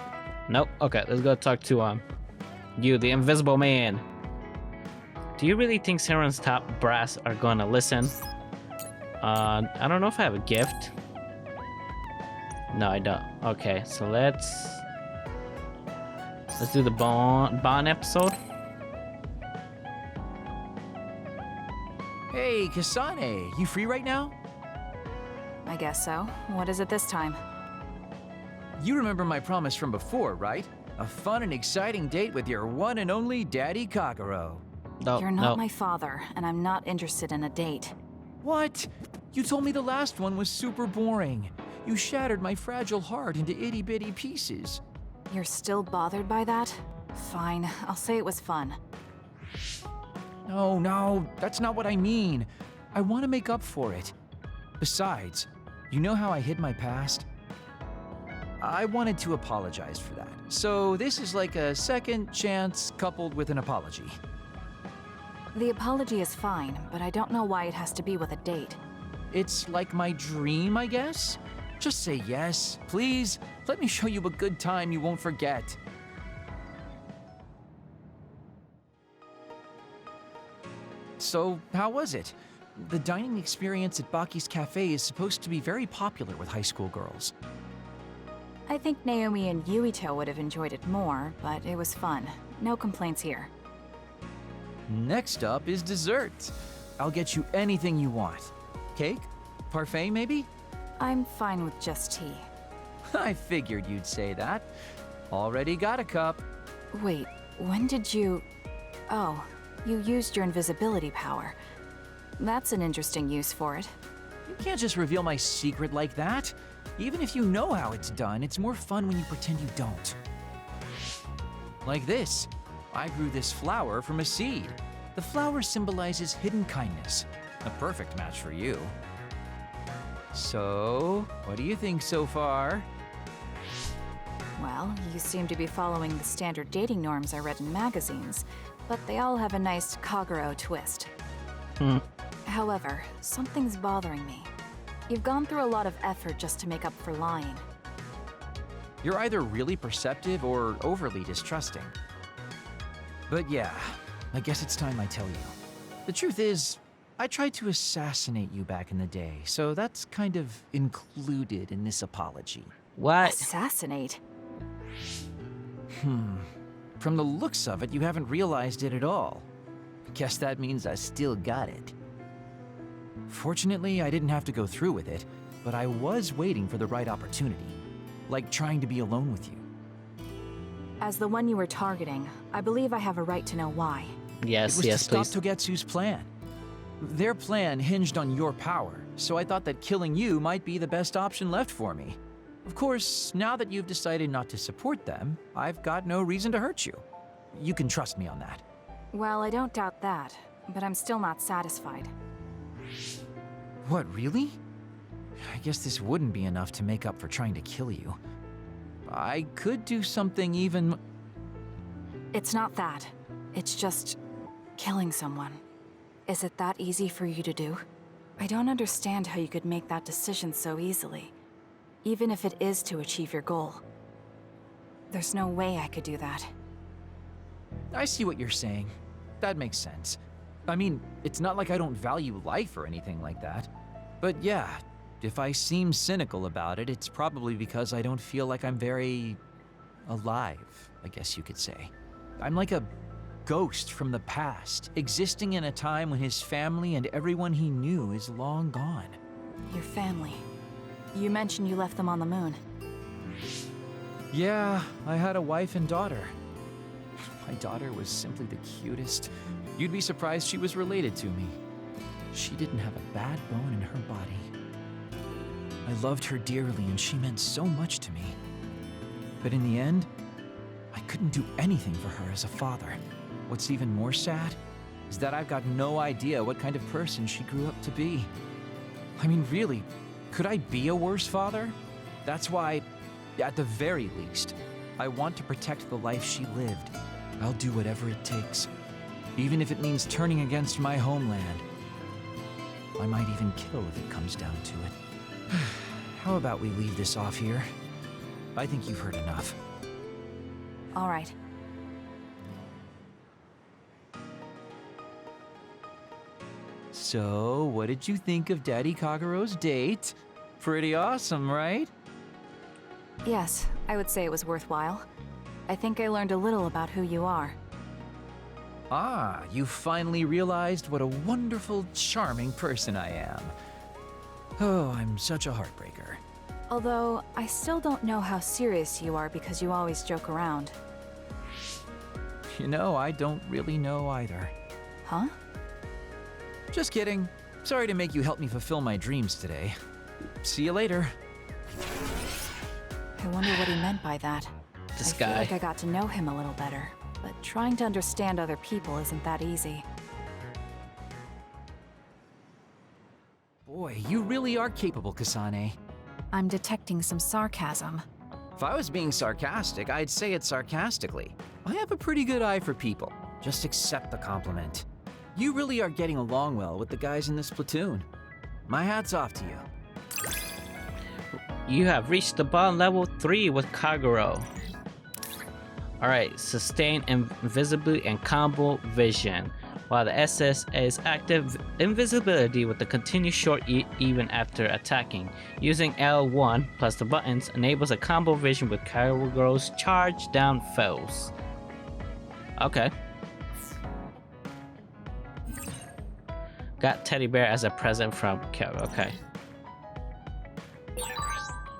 Nope. Okay, let's go talk to you, the Invisible Man. Do you really think Seiron's top brass are gonna listen? I don't know if I have a gift. No, I don't. Okay, so let's do the Bond episode. Hey, Kasane, you free right now? I guess so. What is it this time? You remember my promise from before, right? A fun and exciting date with your one and only Daddy Kagero. No, You're not my father, and I'm not interested in a date. What? You told me the last one was super boring. You shattered my fragile heart into itty-bitty pieces. You're still bothered by that? Fine, I'll say it was fun. No, that's not what I mean. I want to make up for it. Besides, you know how I hid my past? I wanted to apologize for that. So this is like a second chance coupled with an apology. The apology is fine, but I don't know why it has to be with a date. It's like my dream, I guess? Just say yes, please. Let me show you a good time you won't forget. So, how was it? The dining experience at Baki's Cafe is supposed to be very popular with high school girls. I think Naomi and Yuito would have enjoyed it more, but it was fun. No complaints here. Next up is dessert. I'll get you anything you want. Cake? Parfait, maybe? I'm fine with just tea. I figured you'd say that. Already got a cup. Wait, when did you... Oh, you used your invisibility power. That's an interesting use for it. You can't just reveal my secret like that. Even if you know how it's done, it's more fun when you pretend you don't. Like this. I grew this flower from a seed. The flower symbolizes hidden kindness. A perfect match for you. So, what do you think so far? Well, you seem to be following the standard dating norms I read in magazines, but they all have a nice Kagero twist. However, something's bothering me. You've gone through a lot of effort just to make up for lying. You're either really perceptive or overly distrusting. But yeah, I guess it's time I tell you. The truth is, I tried to assassinate you back in the day, so that's kind of included in this apology. What? Assassinate? From the looks of it, you haven't realized it at all. Guess that means I still got it. Fortunately, I didn't have to go through with it, but I was waiting for the right opportunity. Like trying to be alone with you. As the one you were targeting, I believe I have a right to know why. Yes, it was yes, to please. stop Togetsu's plan. Their plan hinged on your power, so I thought that killing you might be the best option left for me. Of course, now that you've decided not to support them, I've got no reason to hurt you. You can trust me on that. Well, I don't doubt that, but I'm still not satisfied. What, really? I guess this wouldn't be enough to make up for trying to kill you. I could do something even... It's not that. It's just... killing someone. Is it that easy for you to do? I don't understand how you could make that decision so easily. Even if it is to achieve your goal. There's no way I could do that. I see what you're saying. That makes sense. I mean, it's not like I don't value life or anything like that. But yeah, if I seem cynical about it, it's probably because I don't feel like I'm very... alive, I guess you could say. I'm like a ghost from the past, existing in a time when his family and everyone he knew is long gone. Your family. You mentioned you left them on the moon. Yeah, I had a wife and daughter. My daughter was simply the cutest. You'd be surprised she was related to me. She didn't have a bad bone in her body. I loved her dearly and she meant so much to me. But in the end, I couldn't do anything for her as a father. What's even more sad is that I've got no idea what kind of person she grew up to be. I mean, really, could I be a worse father? That's why, at the very least, I want to protect the life she lived. I'll do whatever it takes, even if it means turning against my homeland. I might even kill if it comes down to it. How about we leave this off here? I think you've heard enough. All right. So, what did you think of Daddy Kagero's date? Pretty awesome, right? Yes, I would say it was worthwhile. I think I learned a little about who you are. Ah, you finally realized what a wonderful, charming person I am. Oh, I'm such a heartbreaker. Although, I still don't know how serious you are because you always joke around. You know, I don't really know either. Huh? Just kidding. Sorry to make you help me fulfill my dreams today. See you later. I wonder what he meant by that. This I guy. feel like I got to know him a little better, but trying to understand other people isn't that easy. Boy, you really are capable, Kasane. I'm detecting some sarcasm. If I was being sarcastic, I'd say it sarcastically. I have a pretty good eye for people. Just accept the compliment. You really are getting along well with the guys in this platoon. My hat's off to you. You have reached the bond level 3 with Kagero. Alright, sustain invisibility and combo vision. While the SS is active invisibility with the continued short even after attacking. Using L1 plus the buttons enables a combo vision with Kagero's charge down foes. Okay. Got teddy bear as a present from Kagero. Okay.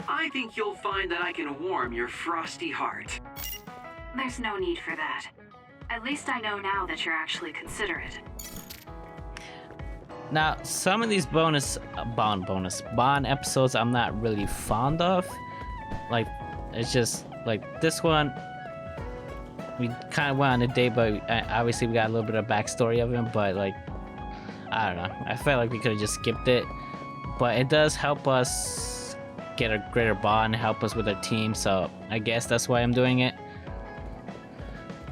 I think you'll find that I can warm your frosty heart. There's no need for that. At least I know now that you're actually considerate. Now, some of these bond episodes I'm not really fond of. Like, it's just like this one. We kind of went on a date, but obviously we got a little bit of backstory of him. But like, I don't know. I felt like we could have just skipped it. But it does help us get a greater bond, help us with our team. So I guess that's why I'm doing it.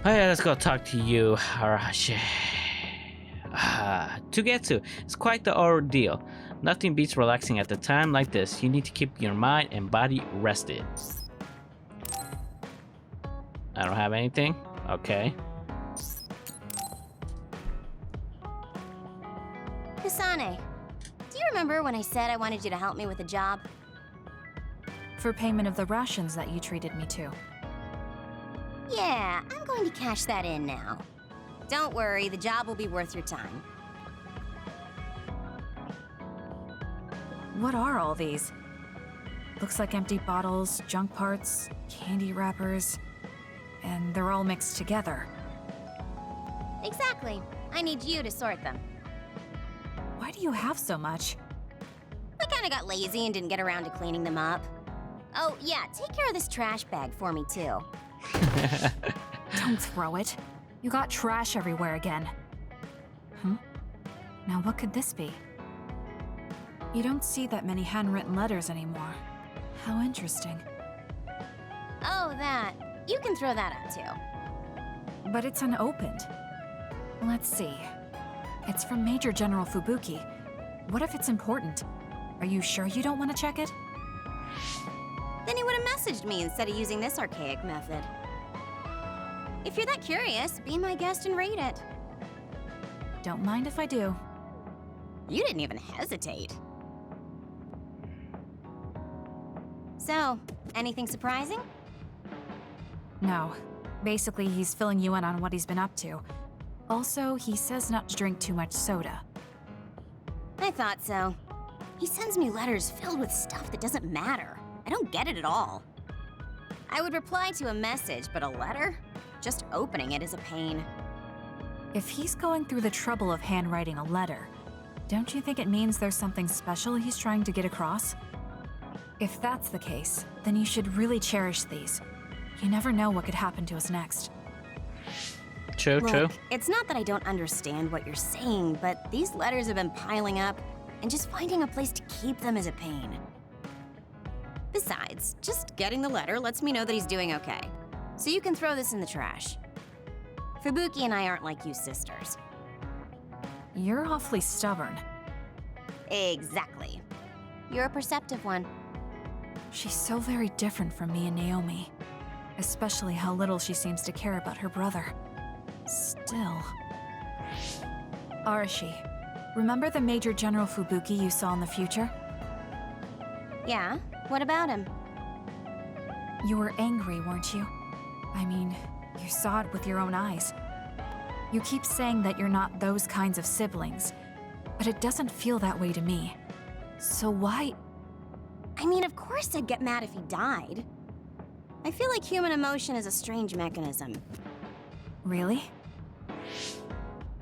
Alright, let's go talk to you, Arashi. To get to, it's quite the ordeal. Nothing beats relaxing at a time like this. You need to keep your mind and body rested. I don't have anything? Okay. Kasane, do you remember when I said I wanted you to help me with a job? For payment of the rations that you treated me to. Yeah, I'm going to cash that in now. Don't worry, the job will be worth your time. What are all these? Looks like empty bottles, junk parts, candy wrappers, and they're all mixed together. Exactly. I need you to sort them. Why do you have so much? I kinda got lazy and didn't get around to cleaning them up. Oh, yeah, take care of this trash bag for me, too. Don't throw it. You got trash everywhere again. Now what could this be? You don't see that many handwritten letters anymore. How interesting. Oh, that. You can throw that out, too. But it's unopened. Let's see. It's from Major General Fubuki. What if it's important? Are you sure you don't want to check it? Then he would have messaged me instead of using this archaic method. If you're that curious, be my guest and read it. Don't mind if I do. You didn't even hesitate. So, anything surprising? No. Basically, he's filling you in on what he's been up to. Also, he says not to drink too much soda. I thought so. He sends me letters filled with stuff that doesn't matter. I don't get it at all. I would reply to a message, but a letter? Just opening it is a pain. If he's going through the trouble of handwriting a letter, don't you think it means there's something special he's trying to get across? If that's the case, then you should really cherish these. You never know what could happen to us next. True, Look, true. It's not that I don't understand what you're saying, but these letters have been piling up, and just finding a place to keep them is a pain. Besides, just getting the letter lets me know that he's doing okay. So you can throw this in the trash. Fubuki and I aren't like you sisters. You're awfully stubborn. Exactly. You're a perceptive one. She's so very different from me and Naomi. Especially how little she seems to care about her brother. Still... Arashi, remember the Major General Fubuki you saw in the future? Yeah? What about him? You were angry, weren't you? I mean, you saw it with your own eyes. You keep saying that you're not those kinds of siblings, but it doesn't feel that way to me. So why... I mean, of course I'd get mad if he died. I feel like human emotion is a strange mechanism. Really?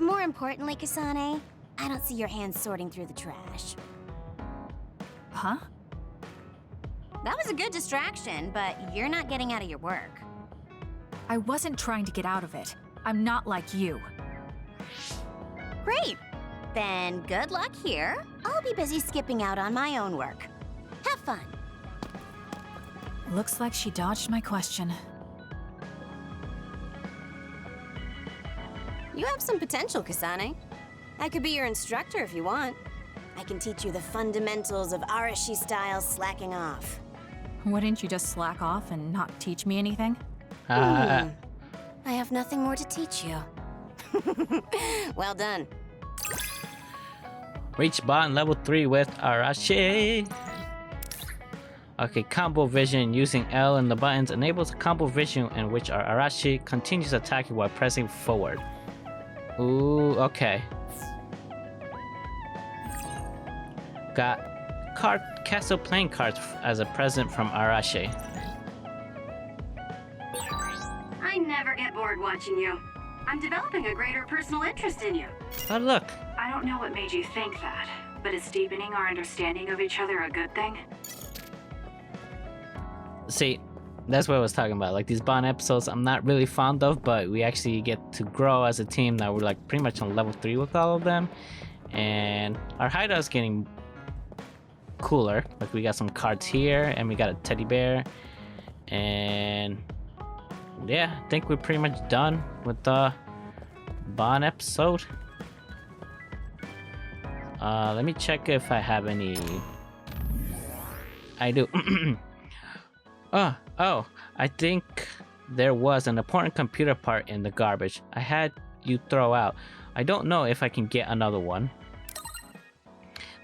More importantly, Kasane, I don't see your hands sorting through the trash. Huh? That was a good distraction, but you're not getting out of your work. I wasn't trying to get out of it. I'm not like you. Great! Then good luck here. I'll be busy skipping out on my own work. Have fun. Looks like she dodged my question. You have some potential, Kasane. I could be your instructor if you want. I can teach you the fundamentals of Arashi-style slacking off. Wouldn't you just slack off and not teach me anything? I have nothing more to teach you. Well done. Reach button level 3 with Arashi. Okay, combo vision using L and the buttons enables a combo vision in which our Arashi continues attacking while pressing forward. Ooh, okay. Got castle playing cards as a present from Arashi. I never get bored watching you. I'm developing a greater personal interest in you. Oh, look. I don't know what made you think that, but is deepening our understanding of each other a good thing? See, that's what I was talking about. Like, these Bond episodes I'm not really fond of, but we actually get to grow as a team. Now we're like pretty much on level 3 with all of them. And our hideout's getting cooler. Like, we got some cards here, and we got a teddy bear. And yeah, I think we're pretty much done with the Bond episode. Let me check if I have any. I do. Oh, I think there was an important computer part in the garbage I had you throw out. I don't know if I can get another one.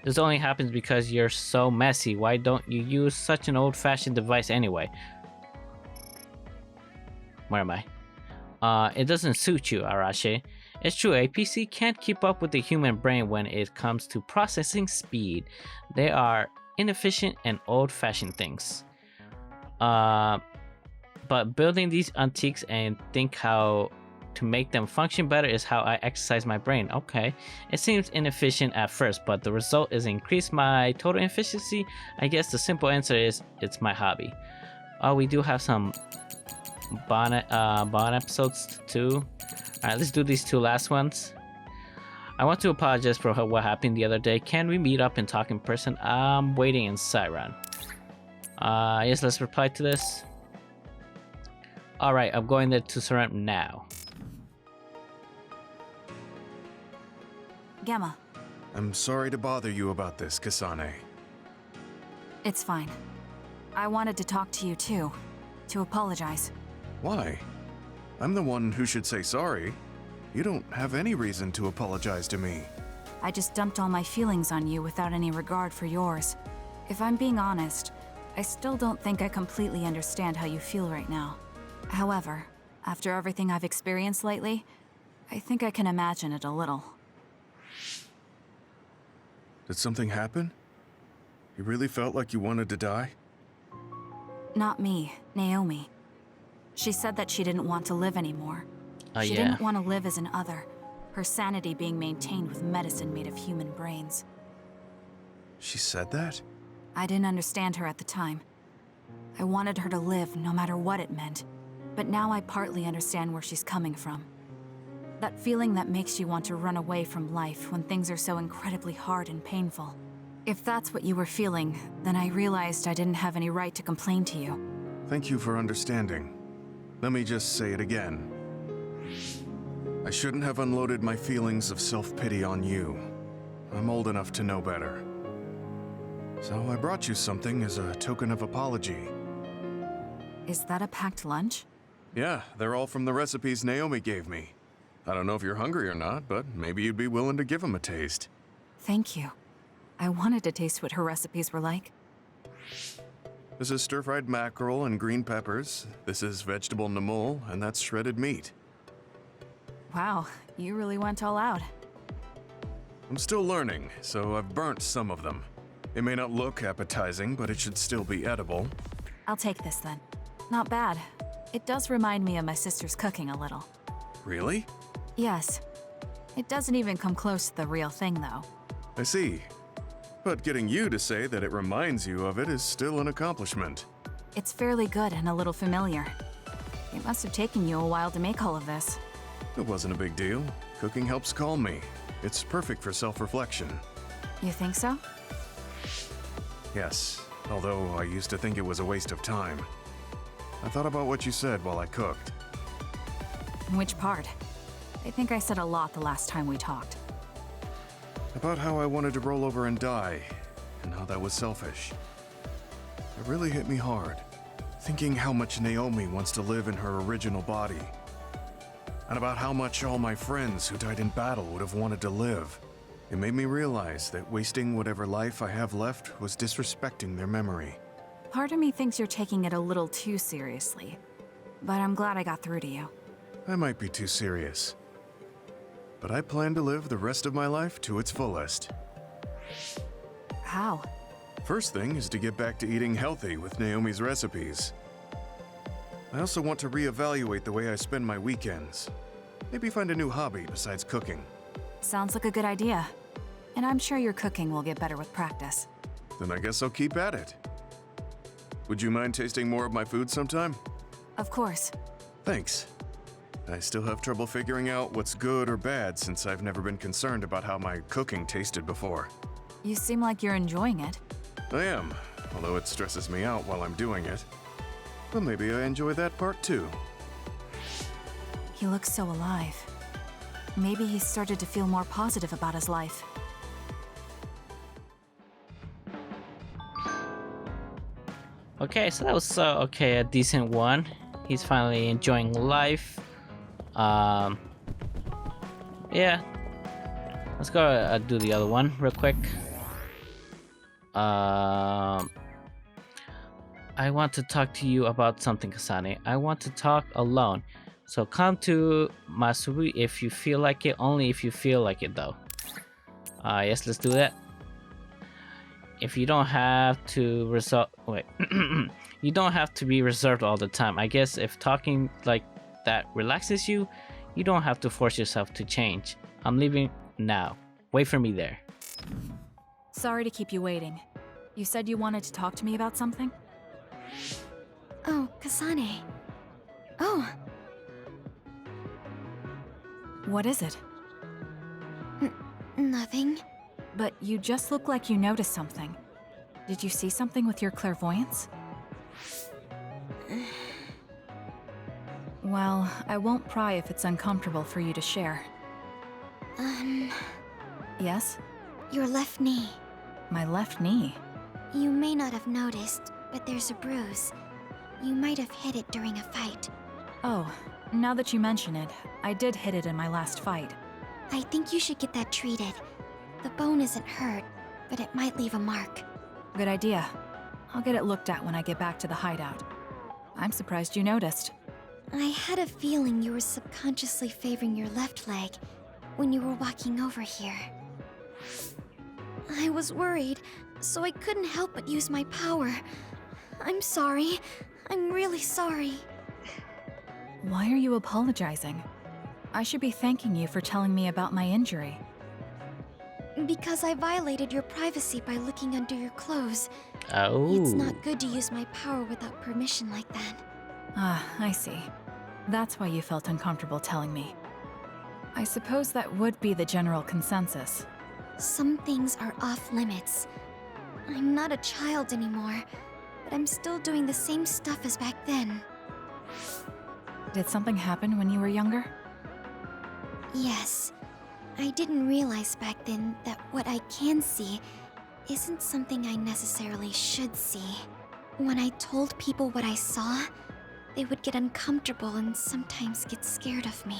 This only happens because you're so messy. Why don't you use such an old-fashioned device anyway? Where am I? It doesn't suit you, Arashi. It's true, a PC can't keep up with the human brain when it comes to processing speed. They are inefficient and old-fashioned things. But building these antiques and think how to make them function better is how I exercise my brain. Okay, it seems inefficient at first, but the result is increase my total efficiency. I guess the simple answer is it's my hobby. We do have some Bond episodes too. Alright, let's do these two last ones. I want to apologize for what happened the other day. Can we meet up and talk in person? I'm waiting in Siren. Yes, let's reply to this. Alright, I'm going there to surrender now. Gamma. I'm sorry to bother you about this, Kasane. It's fine. I wanted to talk to you too. To apologize. Why? I'm the one who should say sorry. You don't have any reason to apologize to me. I just dumped all my feelings on you without any regard for yours. If I'm being honest, I still don't think I completely understand how you feel right now. However, after everything I've experienced lately, I think I can imagine it a little. Did something happen? You really felt like you wanted to die? Not me, Naomi. She said that she didn't want to live anymore. She didn't want to live as an other, her sanity being maintained with medicine made of human brains. She said that? I didn't understand her at the time. I wanted her to live no matter what it meant, but now I partly understand where she's coming from. That feeling that makes you want to run away from life when things are so incredibly hard and painful. If that's what you were feeling, then I realized I didn't have any right to complain to you. Thank you for understanding. Let me just say it again. I shouldn't have unloaded my feelings of self-pity on you. I'm old enough to know better. So I brought you something as a token of apology. Is that a packed lunch? Yeah, they're all from the recipes Naomi gave me. I don't know if you're hungry or not, but maybe you'd be willing to give them a taste. Thank you. I wanted to taste what her recipes were like. This is stir-fried mackerel and green peppers. This is vegetable namul, and that's shredded meat. Wow, you really went all out. I'm still learning, so I've burnt some of them. It may not look appetizing, but it should still be edible. I'll take this then. Not bad. It does remind me of my sister's cooking a little. Really? Yes. It doesn't even come close to the real thing, though. I see. But getting you to say that it reminds you of it is still an accomplishment. It's fairly good and a little familiar. It must have taken you a while to make all of this. It wasn't a big deal. Cooking helps calm me. It's perfect for self-reflection. You think so? Yes, although I used to think it was a waste of time. I thought about what you said while I cooked. Which part? I think I said a lot the last time we talked. About how I wanted to roll over and die, and how that was selfish. It really hit me hard, thinking how much Naomi wants to live in her original body. And about how much all my friends who died in battle would have wanted to live. It made me realize that wasting whatever life I have left was disrespecting their memory. Part of me thinks you're taking it a little too seriously, but I'm glad I got through to you. I might be too serious, but I plan to live the rest of my life to its fullest. How? First thing is to get back to eating healthy with Naomi's recipes. I also want to reevaluate the way I spend my weekends. Maybe find a new hobby besides cooking. Sounds like a good idea. And I'm sure your cooking will get better with practice. Then I guess I'll keep at it. Would you mind tasting more of my food sometime? Of course. Thanks. I still have trouble figuring out what's good or bad since I've never been concerned about how my cooking tasted before. You seem like you're enjoying it. I am, although it stresses me out while I'm doing it. But maybe I enjoy that part too. He looks so alive. Maybe he started to feel more positive about his life. Okay, so that was a decent one. He's finally enjoying life. Yeah. Let's go do the other one real quick. I want to talk to you about something, Kasane. I want to talk alone. So come to Masuri if you feel like it, only if you feel like it though. Yes, let's do that. If you don't have to you don't have to be reserved all the time. I guess if talking like that relaxes you, you don't have to force yourself to change. I'm leaving now. Wait for me there. Sorry to keep you waiting. You said you wanted to talk to me about something? Oh, Kasane. Oh. What is it? Nothing. But you just look like you noticed something. Did you see something with your clairvoyance? Well, I won't pry if it's uncomfortable for you to share. Yes? Your left knee. My left knee? You may not have noticed, but there's a bruise. You might have hit it during a fight. Oh, now that you mention it, I did hit it in my last fight. I think you should get that treated. The bone isn't hurt, but it might leave a mark. Good idea. I'll get it looked at when I get back to the hideout. I'm surprised you noticed. I had a feeling you were subconsciously favoring your left leg when you were walking over here. I was worried, so I couldn't help but use my power. I'm sorry. I'm really sorry. Why are you apologizing? I should be thanking you for telling me about my injury. Because I violated your privacy by looking under your clothes. Oh. It's not good to use my power without permission like that. Ah, I see. That's why you felt uncomfortable telling me. I suppose that would be the general consensus. Some things are off limits. I'm not a child anymore, but I'm still doing the same stuff as back then. Did something happen when you were younger? Yes. I didn't realize back then that what I can see isn't something I necessarily should see. When I told people what I saw, they would get uncomfortable and sometimes get scared of me.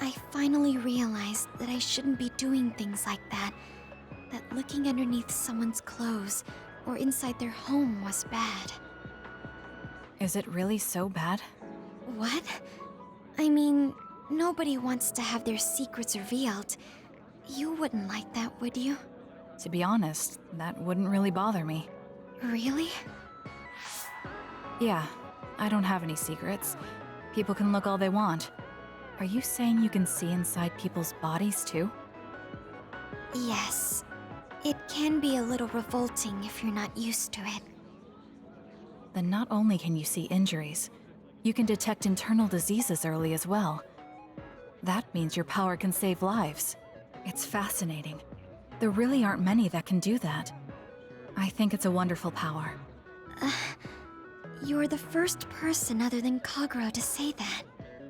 I finally realized that I shouldn't be doing things like that. That looking underneath someone's clothes or inside their home was bad. Is it really so bad? What? I mean, nobody wants to have their secrets revealed. You wouldn't like that, would you? To be honest, that wouldn't really bother me. Really? Yeah, I don't have any secrets. People can look all they want. Are you saying you can see inside people's bodies too? Yes. It can be a little revolting if you're not used to it. Then not only can you see injuries, you can detect internal diseases early as well. That means your power can save lives. It's fascinating. There really aren't many that can do that. I think it's a wonderful power. You're the first person other than Kagero to say that.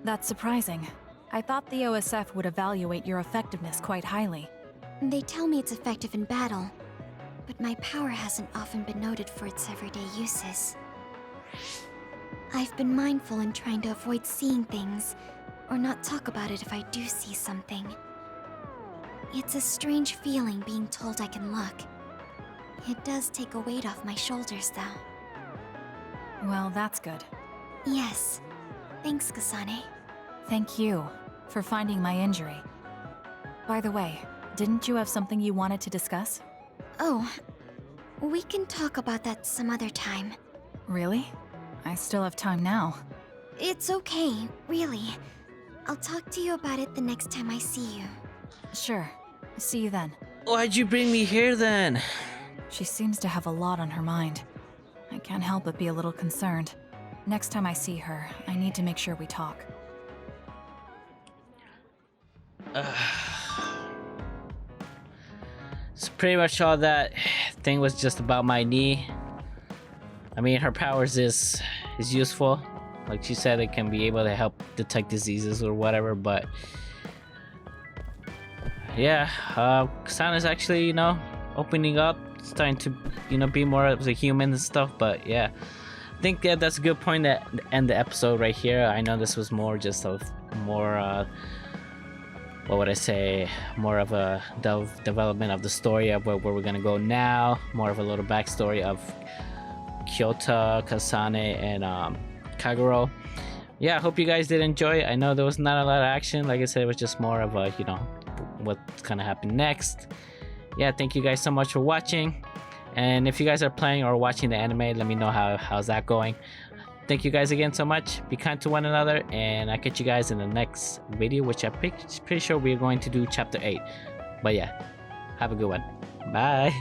That's surprising. I thought the OSF would evaluate your effectiveness quite highly. They tell me it's effective in battle, but my power hasn't often been noted for its everyday uses. I've been mindful in trying to avoid seeing things, or not talk about it if I do see something. It's a strange feeling being told I can look. It does take a weight off my shoulders, though. Well, that's good. Yes. Thanks, Kasane. Thank you for finding my injury. By the way, didn't you have something you wanted to discuss? Oh, we can talk about that some other time. Really? I still have time now. It's okay, really. I'll talk to you about it the next time I see you. Sure. See you then. Why'd you bring me here then? She seems to have a lot on her mind. I can't help but be a little concerned. Next time I see her, I need to make sure we talk. So pretty much all that thing was just about my knee. I mean, her powers is useful. Like she said, it can be able to help detect diseases or whatever, but yeah, Kasane's actually, you know, opening up, starting to, you know, be more of a human and stuff, but yeah. I think that's a good point to end the episode right here. I know this was more just of more, what would I say, more of a development of the story of where we're gonna go now, more of a little backstory of Kyoto, Kasane, and Kagero. Yeah, I hope you guys did enjoy it. I know there was not a lot of action. Like I said, it was just more of a, you know, what's gonna happen next. Yeah, thank you guys so much for watching. And if you guys are playing or watching the anime, let me know how's that going. Thank you guys again so much. Be kind to one another, and I'll catch you guys in the next video, which I'm pretty sure we're going to do chapter 8. But yeah, have a good one. Bye.